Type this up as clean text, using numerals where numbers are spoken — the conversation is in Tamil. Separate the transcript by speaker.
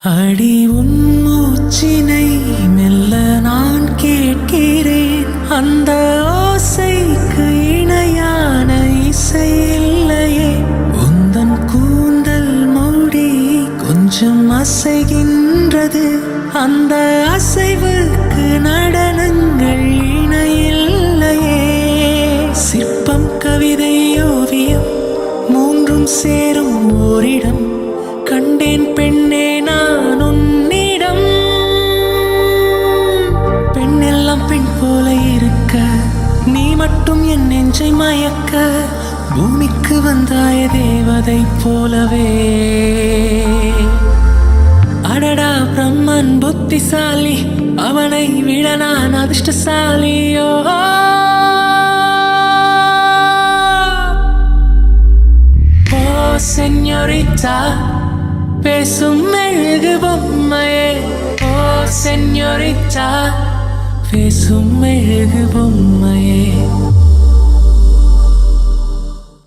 Speaker 1: அடி உன் மூச்சினை மெல்ல நான் கேட்கிறேன். அந்த ஓசைக்கு இணையான இசை இல்லையே. உந்தன் கூந்தல் மூடி கொஞ்சம் அசைகின்றது. அந்த அசைவுக்கு நடனங்கள் இணையில்லையே. சிற்பம், கவிதை, ஓவியம் மூன்றும் சேரும் ஓரிடம் கண்டேன் பெண்ணே நான் உன்னிடம். பெண்ணெல்லாம் பெண் போல இருக்க, நீ மட்டும் என் நெஞ்சை மயக்க. பூமிக்கு வந்தாய தேவதை போலவே. அடடா பிரம்மன் புத்திசாலி, அவனை விட நான் அதிர்ஷ்டசாலியோ. ஓ செஞோரிட்டா, பேசும் மெழுகு பொம்மையே. ஓ செஞோரிட்டா, பேசும் மெழுகு பொம்மையே.